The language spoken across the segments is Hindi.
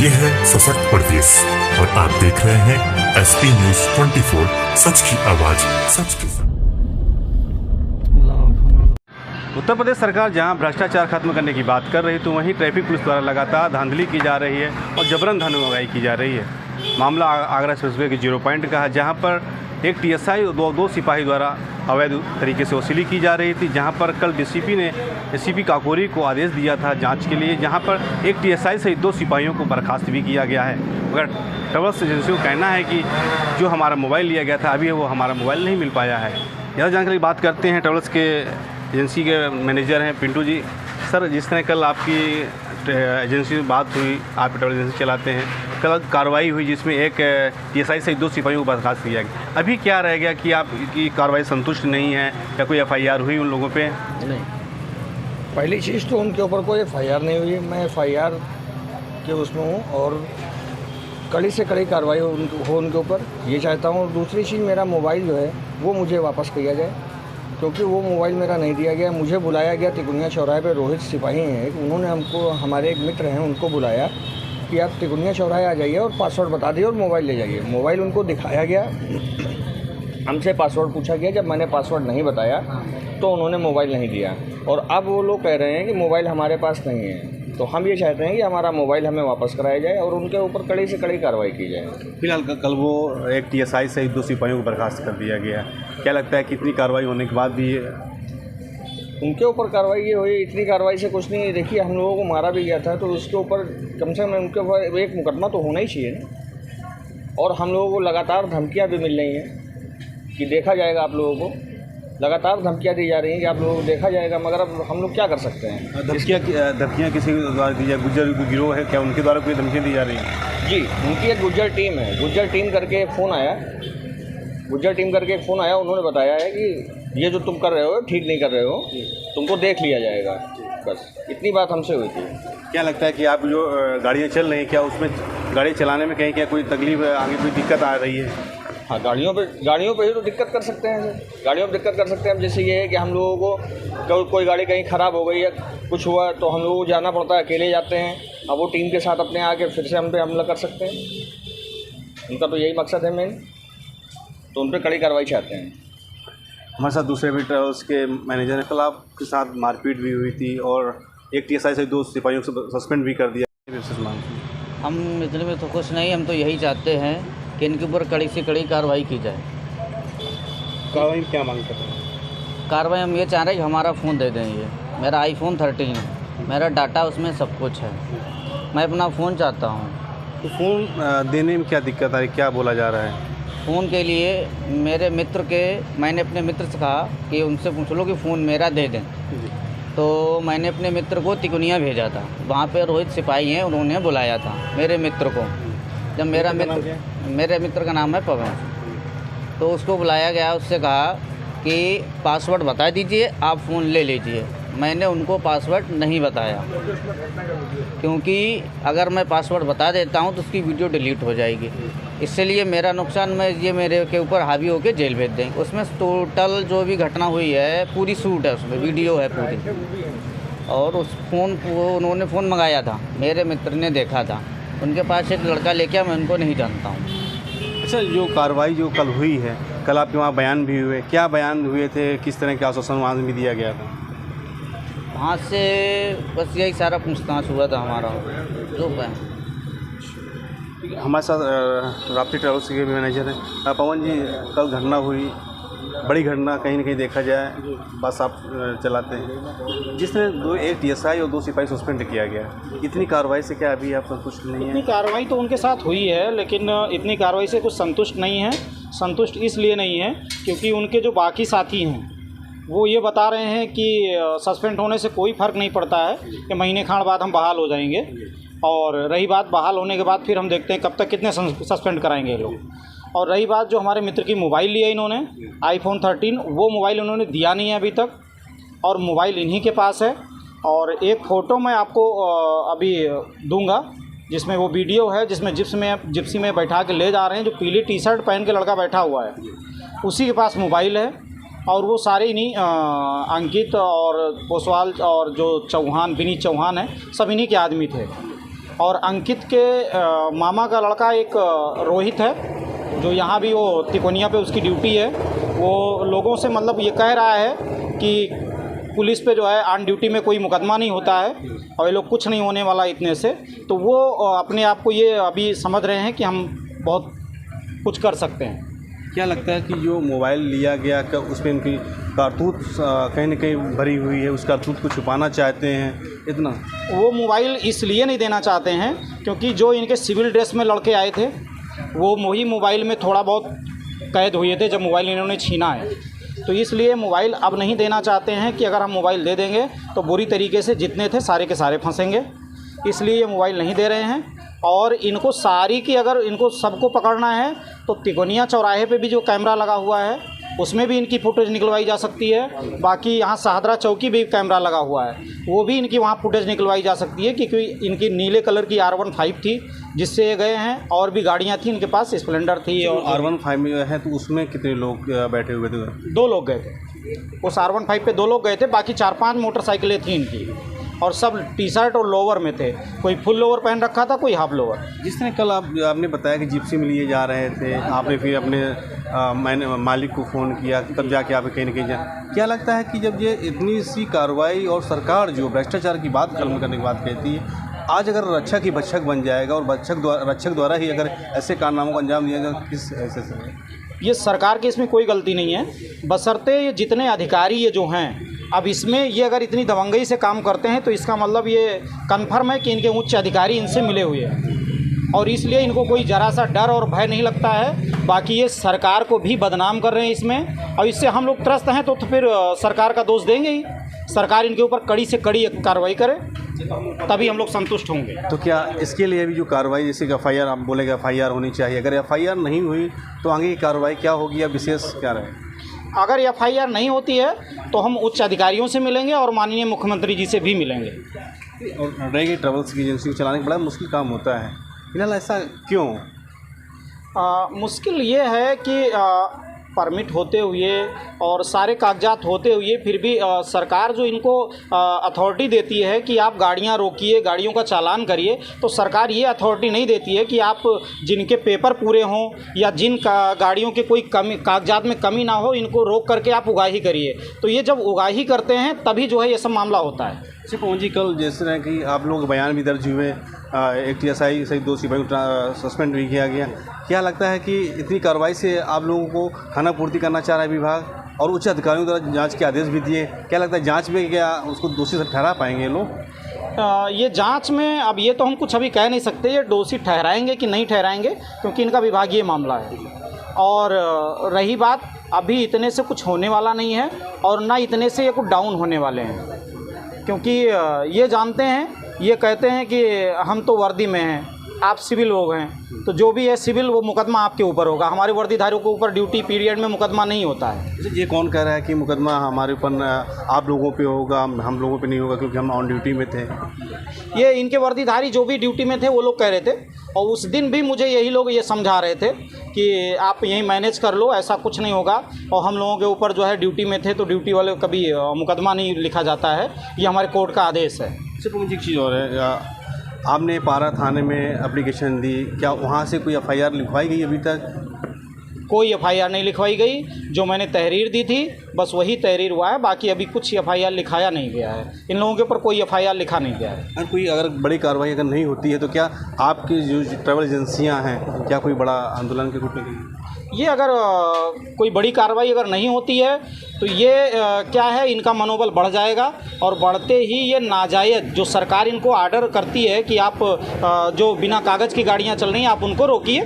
ये है सशक्त प्रदेश और आप देख रहे हैं एसपी न्यूज 24, सच की आवाज सच के साथ। उत्तर प्रदेश सरकार जहां भ्रष्टाचार खत्म करने की बात कर रही तो वहीं ट्रैफिक पुलिस द्वारा लगातार धांधली की जा रही है और जबरन धन उगाही की जा रही है। मामला आगरा एक्सप्रेसवे के 0 पॉइंट का है, जहां पर एक टीएसआई और दो सिपाही द्वारा अवैध तरीके से वसूली की जा रही थी। जहां पर कल डीसीपी ने एसीपी काकोरी को आदेश दिया था जांच के लिए, जहां पर एक टीएसआई सहित 2 सिपाहियों को बर्खास्त भी किया गया है। मगर ट्रैवल्स एजेंसी को कहना है कि जो हमारा मोबाइल लिया गया था अभी वो हमारा मोबाइल नहीं मिल पाया है। ज़्यादा जानकारी बात करते हैं ट्रैवल्स के एजेंसी के मैनेजर हैं पिंटू जी। सर, जिस तरह कल आपकी एजेंसी में बात हुई, आप ट्रैवल एजेंसी चलाते हैं, कल कार्रवाई हुई जिसमें एक टीएसआई से 2 सिपाहियों को बर्खास्त किया गया। अभी क्या रह गया कि आपकी कार्रवाई संतुष्ट नहीं है या कोई एफआईआर हुई उन लोगों पे? नहीं, पहली चीज़ तो उनके ऊपर कोई एफआईआर नहीं हुई। मैं एफआईआर के उसमें हूँ और कड़ी से कड़ी कार्रवाई हो उनके ऊपर, ये चाहता हूँ। और दूसरी चीज़, मेरा मोबाइल जो है वो मुझे वापस किया जाए, क्योंकि वो मोबाइल मेरा नहीं दिया गया। मुझे बुलाया गया तिकुनिया चौराहे पे, रोहित सिपाही हैं, उन्होंने हमको, हमारे एक मित्र हैं, उनको बुलाया कि आप तिकुनिया चौराहे आ जाइए और पासवर्ड बता दिए और मोबाइल ले जाइए। मोबाइल उनको दिखाया गया, हमसे पासवर्ड पूछा गया। जब मैंने पासवर्ड नहीं बताया तो उन्होंने मोबाइल नहीं दिया और अब वो लोग कह रहे हैं कि मोबाइल हमारे पास नहीं है। तो हम ये चाहते हैं कि हमारा मोबाइल हमें वापस कराया जाए और उनके ऊपर कड़ी से कड़ी कार्रवाई की जाए। फिलहाल कल वो एक टीएसआई सहित 2 सिपाहियों को बर्खास्त कर दिया गया। क्या लगता है कितनी कार्रवाई होने के बाद भी उनके ऊपर कार्रवाई ये हुई? इतनी कार्रवाई से कुछ नहीं। देखिए, हम लोगों को मारा भी गया था तो उसके ऊपर कम से कम उनके ऊपर एक मुकदमा तो होना ही चाहिए ना। और हम लोगों को लगातार धमकियाँ भी मिल रही हैं कि देखा जाएगा आप लोगों को, लगातार धमकियाँ दी जा रही हैं कि आप लोगों को देखा जाएगा। मगर अब हम लोग क्या कर सकते हैं? धमकियाँ किसी द्वारा दी जाए? गुज्जर गिरोह है क्या, उनके द्वारा कोई धमकियाँ दी जा रही हैं? जी, उनकी एक गुज्जर टीम है। गुज्जर टीम करके फ़ोन आया, गुज्जर टीम करके फ़ोन आया। उन्होंने बताया है कि ये जो तुम कर रहे हो ठीक नहीं कर रहे हो, तुमको देख लिया जाएगा। बस इतनी बात हमसे हुई थी। क्या लगता है कि आप जो गाड़ियाँ चल रही हैं, क्या उसमें गाड़ी चलाने में कहीं क्या कोई तकलीफ आगे कोई दिक्कत आ रही है? हाँ, गाड़ियों पे ही तो दिक्कत कर सकते हैं सर। गाड़ियों पे दिक्कत कर सकते हैं हम। जैसे ये है कि हम लोगों को कोई गाड़ी कहीं ख़राब हो गई है, कुछ हुआ तो हम लोगों को जाना पड़ता है, अकेले जाते हैं। अब वो टीम के साथ अपने आके फिर से हम पे हमला कर सकते हैं। उनका तो यही मकसद है मेन, तो उन पर कड़ी कार्रवाई चाहते हैं। हमारे साथ दूसरे भी ट्रैवल्स के मैनेजर हैं। कल आपके साथ मारपीट भी हुई थी और एक टीएसआई से 2 सिपाहियों को सस्पेंड भी कर दिया। हम इतने में तो कुछ नहीं, हम तो यही चाहते हैं कि इनके ऊपर कड़ी से कड़ी कार्रवाई की जाए। कार्रवाई क्या मांग करते हैं? कार्रवाई हम ये चाह रहे हैं कि हमारा फ़ोन दे दें। ये मेरा iPhone 13 है, मेरा डाटा उसमें सब कुछ है, मैं अपना फ़ोन चाहता हूँ। तो फ़ोन देने में क्या दिक्कत आ रही, क्या बोला जा रहा है? फ़ोन के लिए मैंने अपने मित्र से कहा कि उनसे पूछ लो कि फ़ोन मेरा दे दें। तो मैंने अपने मित्र को तिकुनिया भेजा था, वहाँ पे रोहित सिपाही हैं, उन्होंने बुलाया था मेरे मित्र को। जब मेरे मित्र का नाम है पवन, तो उसको बुलाया गया, उससे कहा कि पासवर्ड बता दीजिए, आप फ़ोन ले लीजिए। मैंने उनको पासवर्ड नहीं बताया, क्योंकि अगर मैं पासवर्ड बता देता हूं तो उसकी वीडियो डिलीट हो जाएगी। इसलिए मेरा नुकसान, मेरे के ऊपर हावी होकर जेल भेज देंगे। उसमें टोटल जो भी घटना हुई है पूरी शूट है, उसमें वीडियो है पूरी। और उस फ़ोन को उन्होंने फ़ोन मंगाया था, मेरे मित्र ने देखा था, उनके पास एक लड़का लेके आया, मैं उनको नहीं जानता हूँ। अच्छा, जो कार्रवाई जो कल हुई है, कल आपके वहाँ बयान भी हुए, क्या बयान हुए थे, किस तरह के आश्वासन वहाँ भी दिया गया था? वहाँ से बस यही सारा पूछताछ हुआ था हमारा जो बयान। हमारे साथ राप्ती ट्रैवल्स के भी मैनेजर हैं। पवन जी, कल घटना हुई, बड़ी घटना, कहीं ना कहीं देखा जाए बस आप चलाते हैं, जिसमें एक टीएसआई और 2 सिपाही सस्पेंड किया गया। इतनी कार्रवाई से क्या अभी आप संतुष्ट नहीं है? इतनी कार्रवाई तो उनके साथ हुई है, लेकिन इतनी कार्रवाई से कुछ संतुष्ट नहीं है। संतुष्ट इसलिए नहीं है क्योंकि उनके जो बाकी साथी हैं वो ये बता रहे हैं कि सस्पेंड होने से कोई फ़र्क नहीं पड़ता है, कि महीने खाड़ बाद हम बहाल हो जाएंगे। और रही बात बहाल होने के बाद फिर हम देखते हैं कब तक कितने सस्पेंड कराएंगे ये लोग। और रही बात जो हमारे मित्र की मोबाइल लिया इन्होंने iPhone 13, वो मोबाइल उन्होंने दिया नहीं है अभी तक, और मोबाइल इन्हीं के पास है। और एक फ़ोटो मैं आपको अभी दूंगा जिसमें वो वीडियो है, जिसमें जिप्सी में बैठा के ले जा रहे हैं। जो पीली टी शर्ट पहन के लड़का बैठा हुआ है उसी के पास मोबाइल है। और वो सारे इन्हीं अंकित और पोसवाल और जो चौहान, विनीत चौहान है, सब इन्हीं के आदमी थे। और अंकित के मामा का लड़का एक रोहित है, जो यहाँ भी वो तिकोनिया पे उसकी ड्यूटी है। वो लोगों से मतलब ये कह रहा है कि पुलिस पे जो है ऑन ड्यूटी में कोई मुकदमा नहीं होता है और ये लोग कुछ नहीं होने वाला इतने से। तो वो अपने आप को ये अभी समझ रहे हैं कि हम बहुत कुछ कर सकते हैं। क्या लगता है कि जो मोबाइल लिया गया क्या उसमें इनकी कारतूत कहीं ना कहीं भरी हुई है, उस कारतूत को छुपाना चाहते हैं इतना? वो मोबाइल इसलिए नहीं देना चाहते हैं क्योंकि जो इनके सिविल ड्रेस में लड़के आए थे वो वही मोबाइल में थोड़ा बहुत कैद हुए थे जब मोबाइल इन्होंने छीना है। तो इसलिए मोबाइल अब नहीं देना चाहते हैं कि अगर हम मोबाइल दे देंगे तो बुरी तरीके से जितने थे सारे के सारे फंसेंगे, इसलिए ये मोबाइल नहीं दे रहे हैं। और इनको सारी की अगर इनको सबको पकड़ना है तो तिकोनिया चौराहे पे भी जो कैमरा लगा हुआ है उसमें भी इनकी फुटेज निकलवाई जा सकती है। बाकी यहाँ शाहदरा चौकी भी कैमरा लगा हुआ है, वो भी इनकी वहाँ फुटेज निकलवाई जा सकती है क्योंकि इनकी नीले कलर की R15 थी जिससे ये गए हैं। और भी गाड़ियाँ थी इनके पास, स्प्लेंडर थी। और R15 में है तो उसमें कितने लोग बैठे हुए थे? 2 लोग गए थे उस R15 पे, 2 लोग गए थे। बाकी 4-5 मोटरसाइकिलें थी इनकी और सब टी-शर्ट और लोअर में थे। कोई फुल लोअर पहन रखा था, कोई हाफ लोअर। जिस तरह कल आपने बताया कि जिप्सी में लिए जा रहे थे, आपने फिर अपने मैंने मालिक को फ़ोन किया तब जाके आप कहीं ना कहीं क्या लगता है कि जब ये इतनी सी कार्रवाई और सरकार जो भ्रष्टाचार की बात खत्म करने की बात कहती है, आज अगर रक्षक ही भक्षक बन जाएगा और रक्षक द्वारा ही अगर ऐसे कारनामों को अंजाम दिया जाए, किस ऐसे से? ये सरकार की इसमें कोई गलती नहीं है, बशर्ते ये जितने अधिकारी ये जो हैं अब इसमें ये अगर इतनी दबंगई से काम करते हैं तो इसका मतलब ये कन्फर्म है कि इनके उच्च अधिकारी इनसे मिले हुए हैं और इसलिए इनको कोई ज़रा सा डर और भय नहीं लगता है। बाकी ये सरकार को भी बदनाम कर रहे हैं इसमें, और इससे हम लोग त्रस्त हैं तो फिर सरकार का दोष देंगे ही। सरकार इनके ऊपर कड़ी से कड़ी कार्रवाई करे तभी हम लोग संतुष्ट होंगे। तो क्या इसके लिए भी जो कार्रवाई, जैसे कि FIR आप बोलेगा FIR होनी चाहिए, अगर FIR नहीं हुई तो आगे की कार्रवाई क्या होगी या विशेष क्या रहे? अगर FIR नहीं होती है तो हम उच्च अधिकारियों से मिलेंगे और माननीय मुख्यमंत्री जी से भी मिलेंगे। और रहेगी ट्रेवल्स की एजेंसी को चलाने का बड़ा मुश्किल काम होता है, फिलहाल ऐसा क्यों? मुश्किल ये है कि परमिट होते हुए और सारे कागजात होते हुए फिर भी सरकार जो इनको अथॉरिटी देती है कि आप गाड़ियां रोकिए, गाड़ियों का चालान करिए, तो सरकार ये अथॉरिटी नहीं देती है कि आप जिनके पेपर पूरे हों या जिन गाड़ियों के कोई कमी कागजात में कमी ना हो इनको रोक करके आप उगाही करिए। तो ये जब उगाही करते हैं तभी जो है ये सब मामला होता है। अच्छा पवन जी, कल जिस तरह कि आप लोग बयान भी दर्ज हुए, एक TSI सहित 2 सिपाही को सस्पेंड भी किया गया, क्या लगता है कि इतनी कार्रवाई से आप लोगों को खाना पूर्ति करना चाह रहा है विभाग और उच्च अधिकारियों द्वारा जांच के आदेश भी दिए, क्या लगता है जांच में क्या उसको दोषी से ठहरा पाएंगे लोग? ये जांच में अब ये तो हम कुछ अभी कह नहीं सकते ये दोषी ठहराएंगे कि नहीं ठहराएंगे क्योंकि इनका विभागीय मामला है। और रही बात, अभी इतने से कुछ होने वाला नहीं है और ना इतने से ये कुछ डाउन होने वाले हैं, क्योंकि ये जानते हैं, ये कहते हैं कि हम तो वर्दी में हैं, आप सिविल लोग हैं, तो जो भी है सिविल वो मुकदमा आपके ऊपर होगा, हमारे वर्दीधारियों के ऊपर ड्यूटी पीरियड में मुकदमा नहीं होता है। ये कौन कह रहा है कि मुकदमा हमारे ऊपर आप लोगों पे होगा, हम लोगों पे नहीं होगा क्योंकि हम ऑन ड्यूटी में थे? ये इनके वर्दीधारी जो भी ड्यूटी में थे वो लोग कह रहे थे और उस दिन भी मुझे यही लोग ये समझा रहे थे कि आप यहीं मैनेज कर लो, ऐसा कुछ नहीं होगा। और हम लोगों के ऊपर जो है ड्यूटी में थे तो ड्यूटी वाले कभी मुकदमा नहीं लिखा जाता है, ये हमारे कोर्ट का आदेश है। सिर्फ मुझे एक चीज़ और है, आपने पारा थाने में एप्लीकेशन दी, क्या वहाँ से कोई FIR लिखवाई गई अभी तक? कोई FIR नहीं लिखवाई गई, जो मैंने तहरीर दी थी बस वही तहरीर हुआ है, बाकी अभी कुछ FIR लिखाया नहीं गया है, इन लोगों के ऊपर कोई FIR लिखा नहीं गया है। अगर कोई अगर बड़ी कार्रवाई अगर नहीं होती है तो क्या आपकी जो ट्रैवल एजेंसियाँ हैं क्या कोई बड़ा आंदोलन के रूप में? ये अगर कोई बड़ी कार्रवाई अगर नहीं होती है तो ये क्या है, इनका मनोबल बढ़ जाएगा और बढ़ते ही ये नाजायज़ जो सरकार इनको आर्डर करती है कि आप जो बिना कागज़ की गाड़ियाँ चल रही हैं आप उनको रोकिए,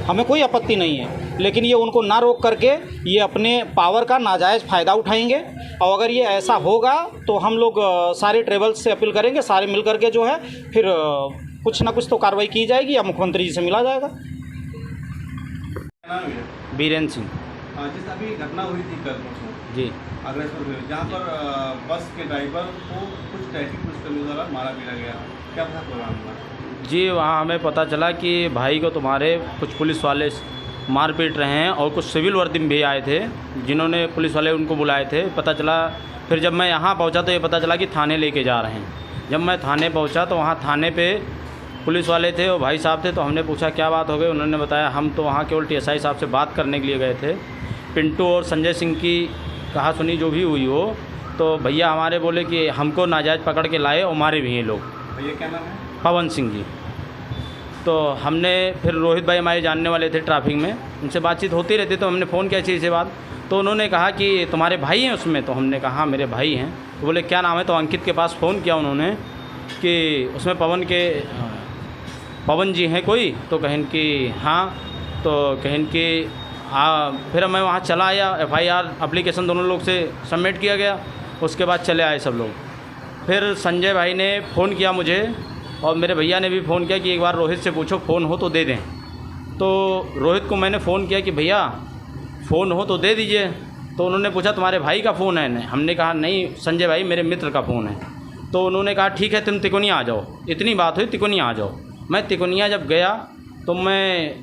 हमें कोई आपत्ति नहीं है, लेकिन ये उनको ना रोक करके ये अपने पावर का नाजायज़ फ़ायदा उठाएंगे। और अगर ये ऐसा होगा तो हम लोग सारे ट्रेवल्स से अपील करेंगे, सारे मिल करके जो है फिर कुछ ना कुछ तो कार्रवाई की जाएगी या मुख्यमंत्री जी से मिला जाएगा। बीरेन्द्र सिंह जिस अभी घटना हुई थी कल जी, अग्रसर में जहाँ पर बस के ड्राइवर को कुछ ट्रैफिक पुलिसकर्मियों द्वारा मारा पीटा गया, क्या था प्रोग्राम हुआ? जी, वहाँ हमें पता चला कि भाई को तुम्हारे कुछ पुलिस वाले मार पीट रहे हैं और कुछ सिविल वर्दी में भी आए थे जिन्होंने पुलिस वाले उनको बुलाए थे। पता चला, फिर जब मैं यहाँ पहुँचा तो ये पता चला कि थाने लेके जा रहे हैं। जब मैं थाने पहुँचा तो वहाँ थाने पे पुलिस वाले थे और भाई साहब थे, तो हमने पूछा क्या बात हो गई। उन्होंने बताया हम तो वहाँ केवल TSI साहब से बात करने के लिए गए थे, पिंटू और संजय सिंह की कहा सुनी जो भी हुई हो, तो भैया हमारे बोले कि हमको नाजायज़ पकड़ के लाए और मारे भी हैं लोग। भैया क्या नाम है? पवन सिंह जी। तो हमने फिर रोहित भाई हमारे जानने वाले थे ट्रैफिक में, उनसे बातचीत होती रहती, तो हमने फ़ोन किया चीज़ से बात, तो उन्होंने कहा कि तुम्हारे भाई हैं उसमें, तो हमने कहा हाँ मेरे भाई हैं। तो बोले क्या नाम है, तो अंकित के पास फ़ोन किया उन्होंने कि उसमें पवन जी हैं कोई, तो कहें कि हाँ, तो कहें कि फिर मैं वहाँ चला आया, FIR एप्लीकेशन दोनों लोग से सबमिट किया गया, उसके बाद चले आए सब लोग। फिर संजय भाई ने फ़ोन किया मुझे और मेरे भैया ने भी फ़ोन किया कि एक बार रोहित से पूछो फ़ोन हो तो दे दें। तो रोहित को मैंने फ़ोन किया कि भैया फ़ोन हो तो दे दीजिए। तो उन्होंने पूछा तुम्हारे भाई का फ़ोन है? हमने कहा नहीं संजय भाई मेरे मित्र का फ़ोन है। तो उन्होंने कहा ठीक है तुम तिकोनिया आ जाओ, इतनी बात हुई तिकोनिया आ जाओ। मैं तिकोनिया जब गया तो मैं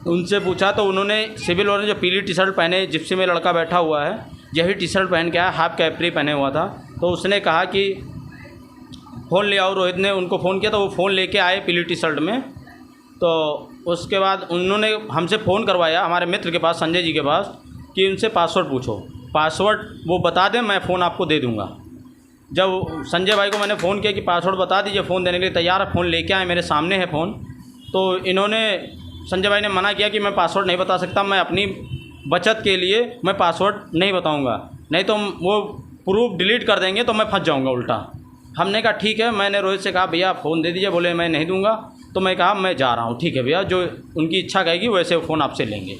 उनसे पूछा, तो उन्होंने सिविल वाले जो पीली टी शर्ट पहने, जिप्सी में लड़का बैठा हुआ है यही टी शर्ट पहन के आया, हाफ कैपरी पहने हुआ था, तो उसने कहा कि फ़ोन ले आओ। रोहित ने उनको फ़ोन किया तो वो फ़ोन लेके आए पीली टी शर्ट में। तो उसके बाद उन्होंने हमसे फ़ोन करवाया हमारे मित्र के पास, संजय जी के पास, कि उनसे पासवर्ड पूछो, पासवर्ड वो बता दें मैं फ़ोन आपको दे दूँगा। जब संजय भाई को मैंने फ़ोन किया कि पासवर्ड बता दीजिए, फ़ोन देने के लिए तैयार है, फ़ोन लेके आए, मेरे सामने है फ़ोन। तो इन्होंने संजय भाई ने मना किया कि मैं पासवर्ड नहीं बता सकता, मैं अपनी बचत के लिए मैं पासवर्ड नहीं बताऊंगा, नहीं तो वो प्रूफ डिलीट कर देंगे तो मैं फंस जाऊंगा उल्टा। हमने कहा ठीक है। मैंने रोहित से कहा भैया फ़ोन दे दीजिए, बोले मैं नहीं दूंगा। तो मैं कहा मैं जा रहा हूँ। ठीक है भैया, जो उनकी इच्छा कहेगी वैसे फ़ोन आपसे लेंगे।